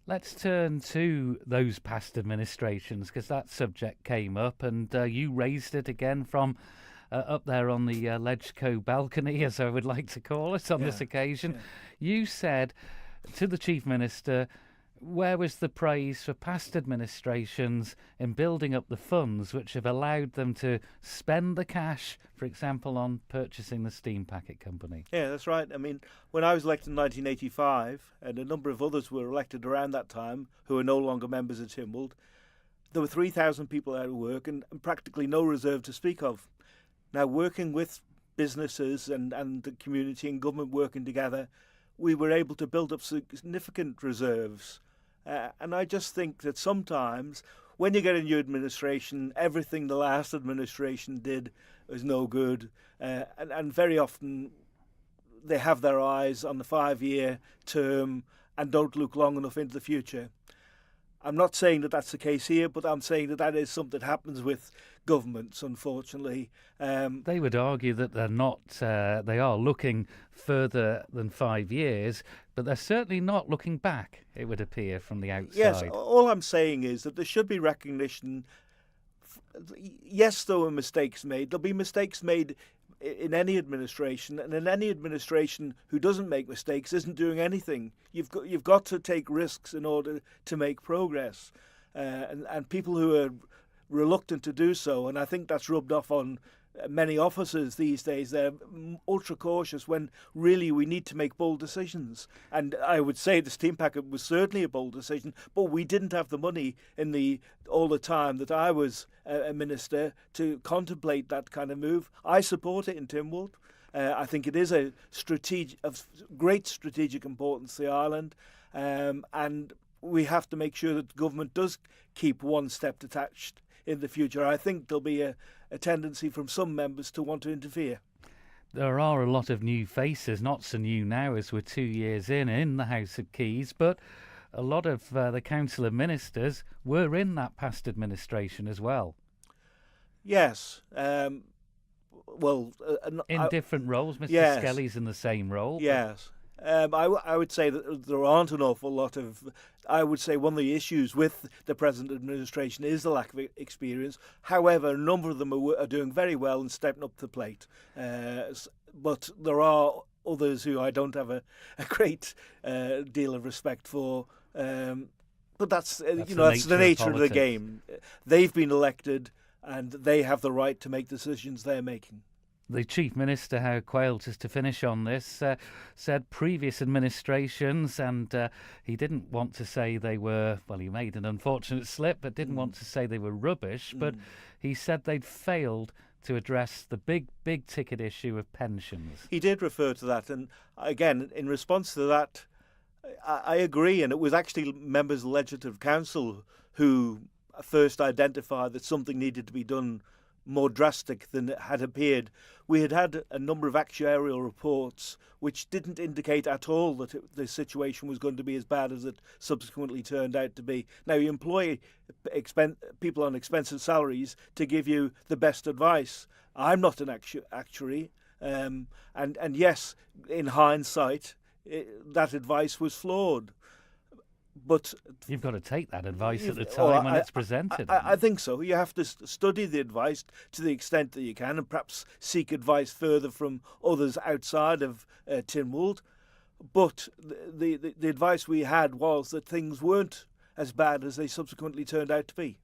Let's turn to those past administrations because that subject came up and you raised it again from up there on the Ledgeco balcony, as I would like to call it on this Yeah, occasion. yeah. You said to the Chief Minister, where was the praise for past administrations in building up the funds which have allowed them to spend the cash, for example, on purchasing the steam packet company? Yeah, that's right. I mean, when I was elected in 1985, and a number of others were elected around that time who are no longer members of Tynwald, there were 3,000 people out of work and practically no reserve to speak of. Now, working with businesses and the community and government working together, we were able to build up significant reserves. And I just think that sometimes when you get a new administration, everything the last administration did was no good. And very often they have their eyes on the 5-year term and don't look long enough into the future. I'm not saying that that's the case here, but I'm saying that that is something that happens with governments, unfortunately. They would argue that they're not, they are looking further than 5 years, but they're certainly not looking back, it would appear, from the Yes, outside. all I'm saying is that there should be recognition. Yes, there were mistakes made. There'll be mistakes made in any administration, and in any administration who doesn't make mistakes isn't doing anything. You've got to take risks in order to make progress, and people who are reluctant to do so, and I think that's rubbed off on many officers these days. They're ultra cautious when really we need to make bold decisions. And I would say the steam packet was certainly a bold decision, but we didn't have the money in all the time that I was a minister to contemplate that kind of move. I support it in Tynwald. I think it is of great strategic importance to the island, and we have to make sure that the government does keep one step detached in the future. I think there'll be a tendency from some members to want to interfere. There are a lot of new faces, not so new now as we're 2 years in the House of Keys, but a lot of the Council of Ministers were in that past administration as well. Yes. In different roles. Mr. Yes. Skelly's in the same role. Yes. I would say that there aren't an awful lot of. I would say one of the issues with the present administration is the lack of experience. However, a number of them are doing very well and stepping up to the plate. But there are others who I don't have a great deal of respect for. But that's the nature of the game. They've been elected, and they have the right to make decisions they're making. The Chief Minister, Howard Quayle, just to finish on this, said previous administrations, and he didn't want to say they were, well, he made an unfortunate slip, but didn't want to say they were rubbish, but he said they'd failed to address the big ticket issue of pensions. He did refer to that, and again, in response to that, I agree, and it was actually members of the Legislative Council who first identified that something needed to be done more drastic than it had appeared. We had had a number of actuarial reports which didn't indicate at all that the situation was going to be as bad as it subsequently turned out to be. Now, you employ people on expensive salaries to give you the best advice. I'm not an actuary, and yes, in hindsight, that advice was flawed. But you've got to take that advice at the time when it's presented. I think so. You have to study the advice to the extent that you can, and perhaps seek advice further from others outside of Tynwald. But the advice we had was that things weren't as bad as they subsequently turned out to be.